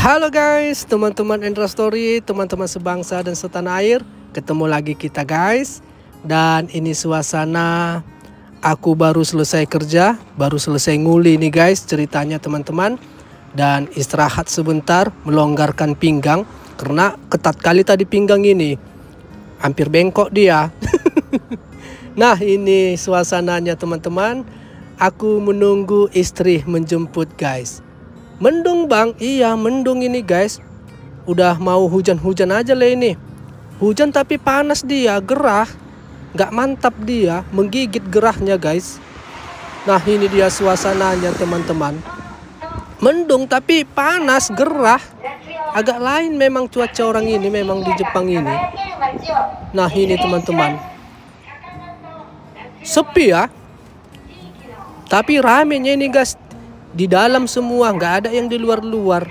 Halo guys, teman-teman Endra Story, teman-teman sebangsa dan setanah air. Ketemu lagi kita guys. Dan ini suasana aku baru selesai kerja, baru selesai nguli nih guys ceritanya teman-teman. Dan istirahat sebentar, melonggarkan pinggang. Karena ketat kali tadi pinggang ini. Hampir bengkok dia. Nah ini suasananya teman-teman. Aku menunggu istri menjemput guys. Mendung bang, iya mendung ini guys. Udah mau hujan-hujan aja lah ini. Hujan tapi panas dia, gerah. Gak mantap dia, menggigit gerahnya guys. Nah ini dia suasananya teman-teman. Mendung tapi panas, gerah. Agak lain memang cuaca orang ini, memang di Jepang ini. Nah ini teman-teman. Sepi ya. Tapi ramenya ini guys. Di dalam semua, nggak ada yang di luar-luar.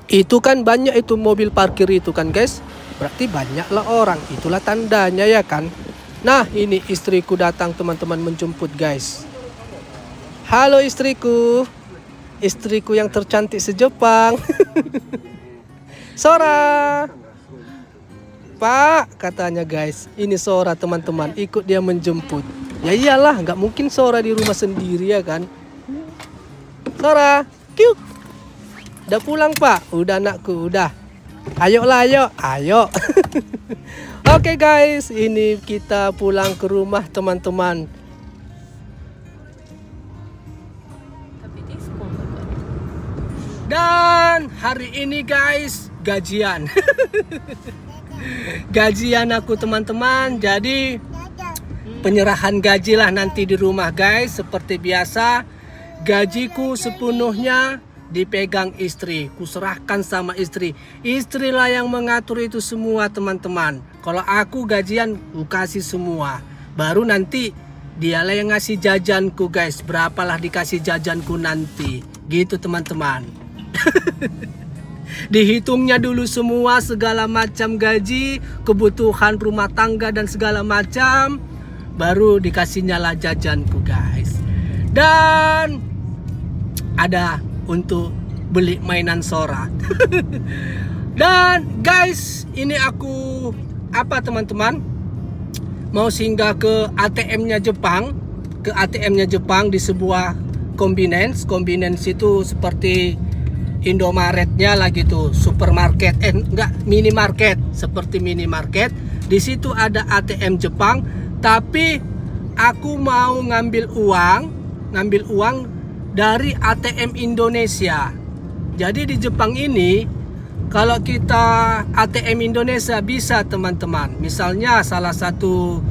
Itu kan banyak itu mobil parkir itu kan guys. Berarti banyaklah orang, itulah tandanya ya kan. Nah ini istriku datang teman-teman menjemput guys. Halo istriku. Istriku yang tercantik se-Jepang. Sora. Pak katanya guys. Ini Sora teman-teman, ikut dia menjemput. Ya iyalah, nggak mungkin Sora di rumah sendiri ya kan. Sora, cute. Udah pulang pak? Udah anakku, udah. Ayolah, ayo. Oke guys, ini kita pulang ke rumah teman-teman. Dan hari ini guys, gajian. Gajian aku teman-teman. Jadi penyerahan gaji lah nanti di rumah guys. Seperti biasa. Gajiku sepenuhnya dipegang istri, kuserahkan sama istri. Istrilah yang mengatur itu semua teman-teman. Kalau aku gajian, ku kasih semua. Baru nanti dialah yang ngasih jajanku guys. Berapalah dikasih jajanku nanti. Gitu teman-teman. Dihitungnya dulu semua segala macam gaji, kebutuhan rumah tangga dan segala macam. Baru dikasihnya lah jajanku guys. Dan ada untuk beli mainan Sora. Dan guys, ini aku apa teman-teman? Mau singgah ke ATM-nya Jepang, ke ATM-nya Jepang di sebuah convenience. Convenience itu seperti Indomaret-nya lah gitu, supermarket, enggak minimarket, seperti minimarket. Di situ ada ATM Jepang, tapi aku mau ngambil uang dari ATM Indonesia. Jadi di Jepang ini kalau kita ATM Indonesia bisa teman-teman. Misalnya salah satu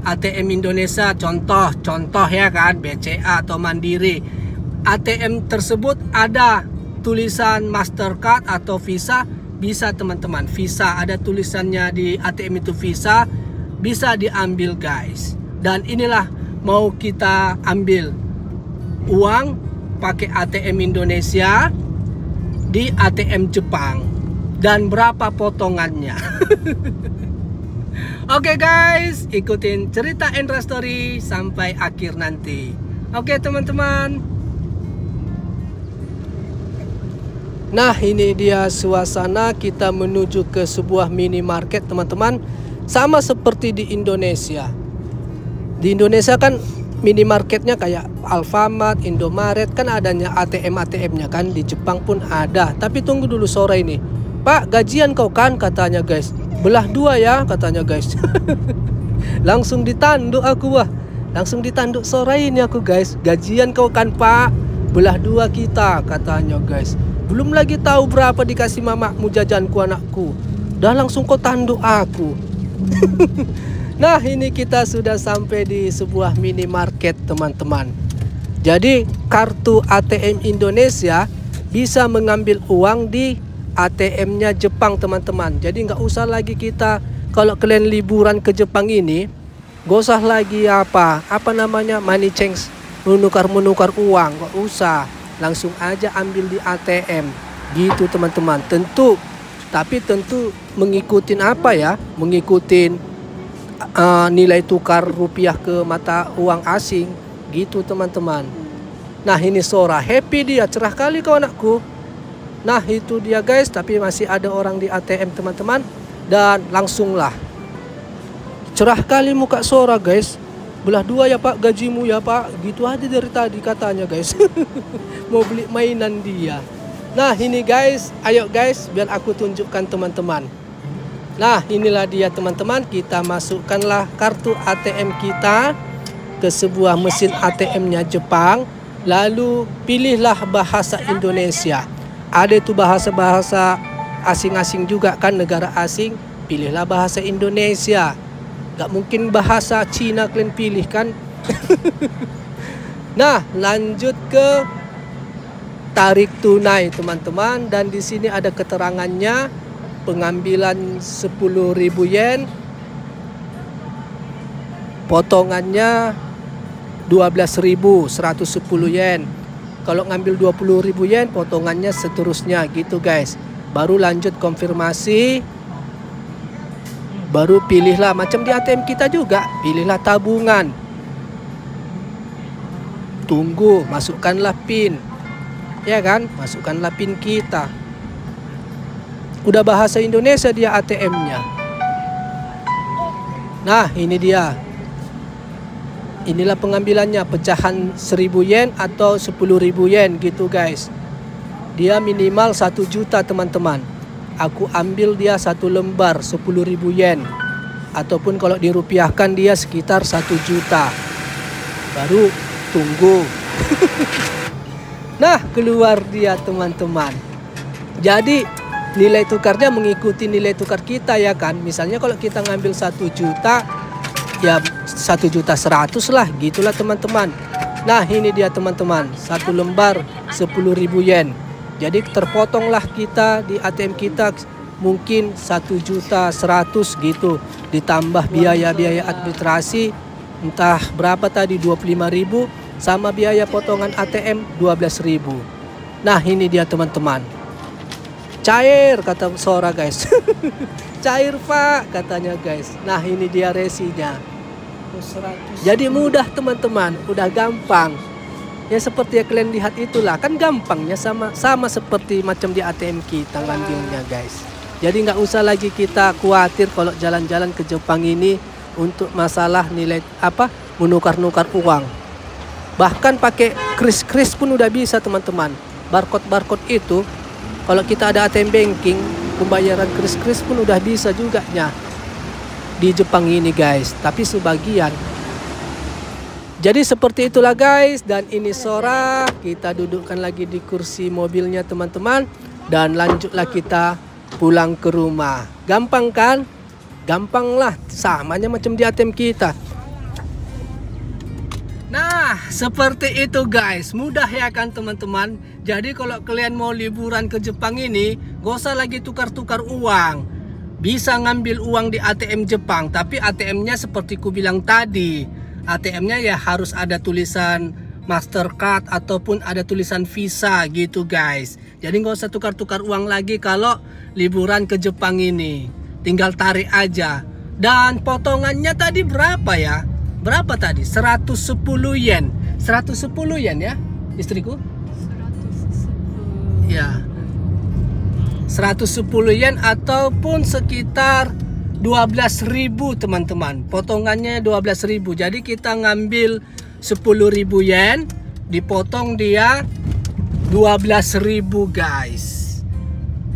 ATM Indonesia contoh ya kan BCA atau Mandiri. ATM tersebut ada tulisan Mastercard atau Visa, bisa teman-teman. Visa ada tulisannya di ATM itu Visa, bisa diambil guys. Dan inilah mau kita ambil uang pakai ATM Indonesia di ATM Jepang. Dan berapa potongannya. Oke guys, ikutin cerita Endra Story sampai akhir nanti. Oke teman-teman. Nah ini dia suasana kita menuju ke sebuah minimarket teman-teman. Sama seperti di Indonesia. Di Indonesia kan minimarketnya kayak Alfamart, Indomaret kan adanya ATM-nya kan. Di Jepang pun ada. Tapi tunggu dulu sore ini. Pak gajian kau kan katanya guys. Belah dua ya katanya guys. Langsung ditanduk aku wah. Langsung ditanduk sore ini aku guys. Gajian kau kan pak. Belah dua kita katanya guys. Belum lagi tahu berapa dikasih mamakmu jajanku anakku. Dah langsung kau tanduk aku. Nah ini kita sudah sampai di sebuah minimarket teman-teman. Jadi kartu ATM Indonesia bisa mengambil uang di ATM-nya Jepang teman-teman. Jadi nggak usah lagi kita kalau kalian liburan ke Jepang ini, gak usah lagi apa namanya money change, menukar uang, gak usah. Langsung aja ambil di ATM. Gitu teman-teman. Tapi tentu mengikutin apa ya? Mengikutin nilai tukar rupiah ke mata uang asing gitu teman-teman. Nah ini Sora, happy dia, cerah kali kau anakku. Nah itu dia guys, tapi masih ada orang di ATM teman-teman. Dan langsunglah, cerah kali muka Sora guys. Belah dua ya pak gajimu ya pak. Gitu aja dari tadi katanya guys. Mau beli mainan dia. Nah ini guys, ayo guys biar aku tunjukkan teman-teman. Nah inilah dia teman-teman. Kita masukkanlah kartu ATM kita ke sebuah mesin ATM-nya Jepang. Lalu pilihlah bahasa Indonesia. Ada itu bahasa-bahasa asing-asing juga kan, negara asing. Pilihlah bahasa Indonesia. Gak mungkin bahasa Cina kalian pilih kan. Nah lanjut ke tarik tunai teman-teman. Dan di sini ada keterangannya. Pengambilan 10.000 yen. Potongannya 12.110 yen. Kalau ngambil 20.000 yen potongannya seterusnya gitu guys. Baru lanjut konfirmasi. Baru pilihlah macam di ATM kita juga. Pilihlah tabungan. Tunggu, masukkanlah PIN. Ya kan? Masukkanlah PIN kita. Udah bahasa Indonesia dia ATM-nya. Nah ini dia. Inilah pengambilannya, pecahan 1.000 yen atau 10.000 yen gitu guys. Dia minimal 1 juta teman-teman. Aku ambil dia 1 lembar 10.000 yen. Ataupun kalau dirupiahkan dia sekitar 1 juta. Baru tunggu. Nah keluar dia teman-teman. Jadi nilai tukarnya mengikuti nilai tukar kita ya kan. Misalnya kalau kita ngambil 1 juta, ya 1.100.000 lah gitulah teman-teman. Nah ini dia teman-teman, 1 lembar 10.000 yen. Jadi terpotonglah kita di ATM kita mungkin 1.100.000 gitu. Ditambah biaya-biaya administrasi entah berapa tadi, 25.000, sama biaya potongan ATM 12.000. Nah ini dia teman-teman. Cair kata Sora guys. Cair pak katanya guys. Nah ini dia resinya. Jadi mudah teman-teman, udah gampang. Ya seperti yang kalian lihat itulah, kan gampangnya sama seperti macam di ATM kita ngambilnya guys. Jadi nggak usah lagi kita khawatir kalau jalan-jalan ke Jepang ini untuk masalah nilai menukar-nukar uang. Bahkan pakai kris-kris pun udah bisa teman-teman. Barcode itu kalau kita ada ATM banking, pembayaran kris-kris pun udah bisa juga nya di Jepang ini guys, tapi sebagian. Jadi seperti itulah guys. Dan ini Sora, kita dudukkan lagi di kursi mobilnya teman-teman. Dan lanjutlah kita pulang ke rumah. Gampang kan? Gampang lah, samanya macam di ATM kita. Nah seperti itu guys, mudah ya kan teman-teman. Jadi kalau kalian mau liburan ke Jepang ini, gak usah lagi tukar-tukar uang. Bisa ngambil uang di ATM Jepang, tapi ATM-nya seperti ku bilang tadi, ATM-nya ya harus ada tulisan Mastercard ataupun ada tulisan Visa gitu guys. Jadi nggak usah tukar-tukar uang lagi kalau liburan ke Jepang ini. Tinggal tarik aja. Dan potongannya tadi berapa ya? Berapa tadi? 110 yen. 110 yen ya istriku? 110. Ya. 110 yen ataupun sekitar 12.000 teman-teman. Potongannya 12.000. Jadi kita ngambil 10.000 yen, dipotong dia 12.000 guys.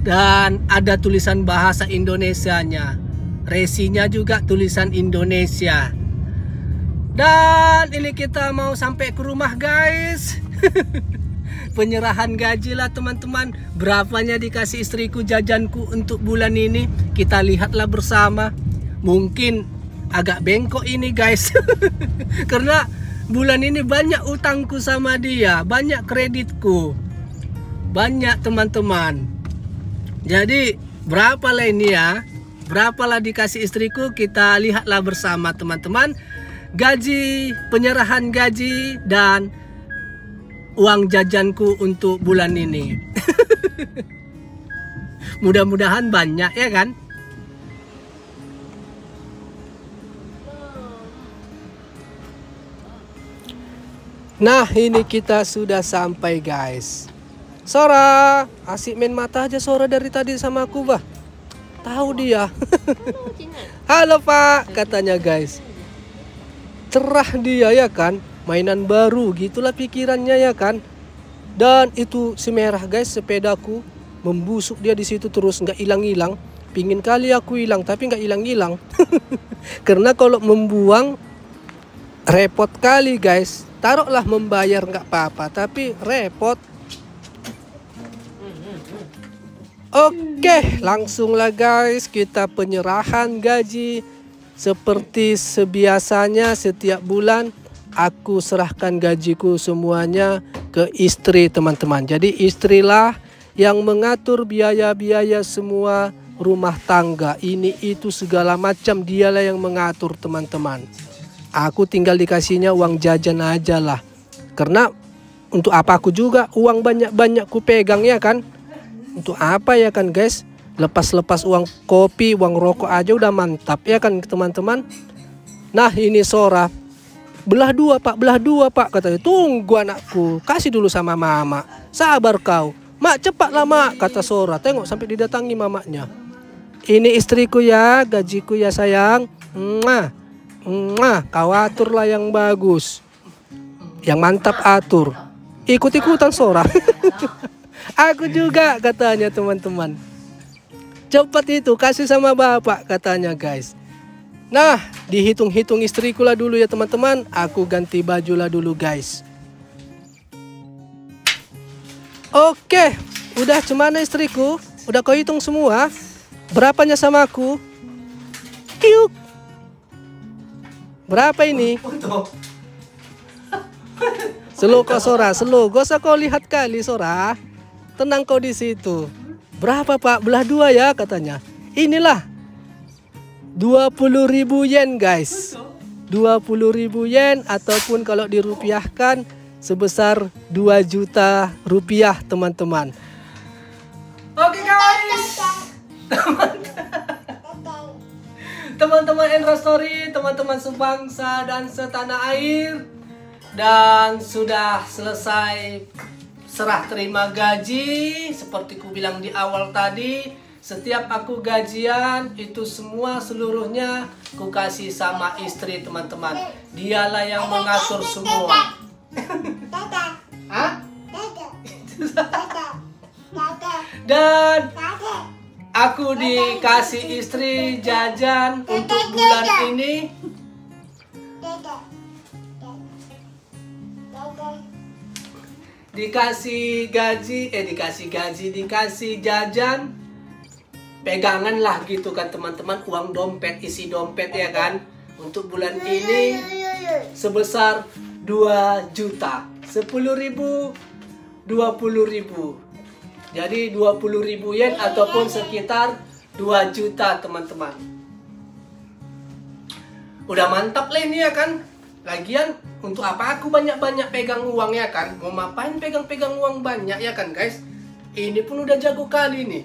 Dan ada tulisan bahasa Indonesianya. Resinya juga tulisan Indonesia. Dan ini kita mau sampai ke rumah guys. Penyerahan gaji lah teman-teman. Berapanya dikasih istriku jajanku untuk bulan ini, kita lihatlah bersama. Mungkin agak bengkok ini guys. Karena bulan ini banyak utangku sama dia, banyak kreditku, banyak teman-teman. Jadi berapalah ini ya, berapalah dikasih istriku, kita lihatlah bersama teman-teman. Gaji, penyerahan gaji, dan uang jajanku untuk bulan ini. Mudah-mudahan banyak ya kan. Nah ini kita sudah sampai guys. Sora, asik main mata aja Sora dari tadi sama aku, bah. Tahu dia. Halo Pak, katanya guys. Cerah dia ya kan, mainan baru gitulah pikirannya ya kan. Dan itu si merah guys, sepedaku membusuk dia di situ terus nggak hilang-hilang. Pingin kali aku hilang tapi nggak hilang-hilang. Karena kalau membuang repot kali guys. Taruhlah membayar nggak apa-apa, tapi repot. Oke, langsunglah guys kita penyerahan gaji. Seperti sebiasanya setiap bulan aku serahkan gajiku semuanya ke istri teman-teman. Jadi istrilah yang mengatur biaya-biaya semua rumah tangga. Ini itu segala macam dialah yang mengatur teman-teman. Aku tinggal dikasihnya uang jajan aja lah. Karena untuk apa aku juga uang banyak-banyak ku pegang ya kan. Untuk apa ya kan guys. Lepas-lepas uang kopi, uang rokok aja udah mantap ya kan teman-teman. Nah ini Sora. Belah dua pak katanya. Tunggu anakku, kasih dulu sama mama. Sabar kau. Mak cepatlah mak, kata Sora. Tengok sampai didatangi mamanya. Ini istriku ya, gajiku ya sayang. Kau aturlah yang bagus, yang mantap atur. Ikut-ikutan Sora. Aku juga katanya teman-teman. Cepat itu kasih sama bapak katanya guys. Nah dihitung-hitung istriku lah dulu ya teman-teman. Aku ganti baju lah dulu guys. Oke, udah cemana istriku? Udah kau hitung semua? Berapanya sama aku? Kiuk. Berapa ini? Slow kok Sora, slow. Gak usah kau lihat kali Sora. Tenang kau di situ. Berapa pak? Belah dua ya katanya. Inilah 20.000 yen guys. 20.000 yen ataupun kalau dirupiahkan sebesar 2 juta rupiah teman-teman. Oke guys. Teman-teman Endra Story, teman-teman sebangsa dan setanah air. Dan sudah selesai serah terima gaji. Seperti ku bilang di awal tadi, setiap aku gajian itu semua seluruhnya ku kasih sama istri teman-teman. Dialah yang mengatur semua. Hah? Dan aku dikasih istri jajan untuk bulan ini. Dikasih jajan. Pegangan lah gitu kan teman-teman. Uang dompet, isi dompet ya kan. Untuk bulan ini sebesar 2 juta. 10.000, 20.000. Jadi 20.000 yen ataupun sekitar 2 juta teman-teman. Udah mantap lah ini ya kan. Lagian untuk apa aku banyak-banyak pegang uang ya kan. Mau ngapain pegang-pegang uang banyak ya kan guys. Ini pun udah jago kali nih.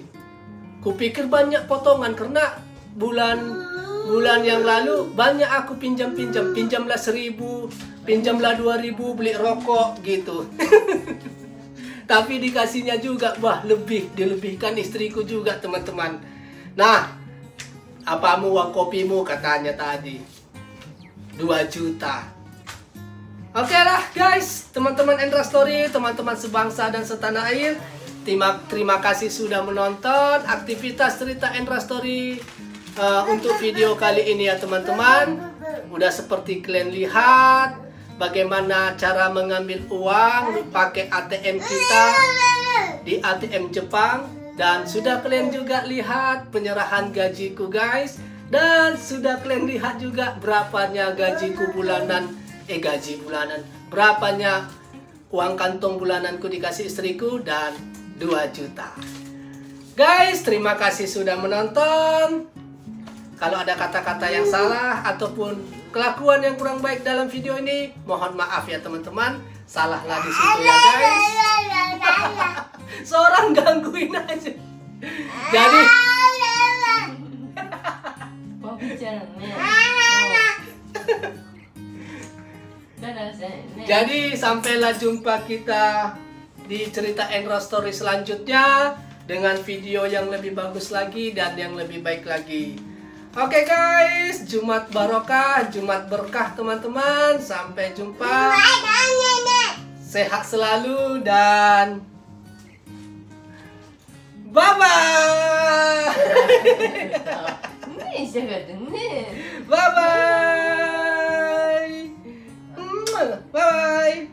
Kupikir banyak potongan karena bulan yang lalu banyak aku pinjamlah 1.000, pinjamlah 2.000 beli rokok gitu. Tapi dikasihnya juga, wah dilebihkan istriku juga teman-teman. Nah, apamu uang kopimu katanya tadi 2 juta. Oke lah guys, teman-teman Endra Story, teman-teman sebangsa dan setanah air. Terima kasih sudah menonton aktivitas cerita Endra Story untuk video kali ini ya teman-teman. Udah seperti kalian lihat bagaimana cara mengambil uang pakai ATM kita di ATM Jepang. Dan sudah kalian juga lihat penyerahan gajiku guys. Dan sudah kalian lihat juga berapanya gajiku bulanan. Gaji bulanan. Berapanya uang kantong bulananku dikasih istriku dan 2 juta. Guys, terima kasih sudah menonton. Kalau ada kata-kata yang salah ataupun kelakuan yang kurang baik dalam video ini, mohon maaf ya teman-teman. Salahlah di situ ya guys. Seorang gangguin aja. Jadi jadi sampailah jumpa kita di cerita Engra Story selanjutnya dengan video yang lebih bagus lagi dan yang lebih baik lagi. Oke guys, Jumat barokah, Jumat berkah teman-teman. Sampai jumpa. Sehat selalu dan bye-bye. Bye-bye. Bye-bye.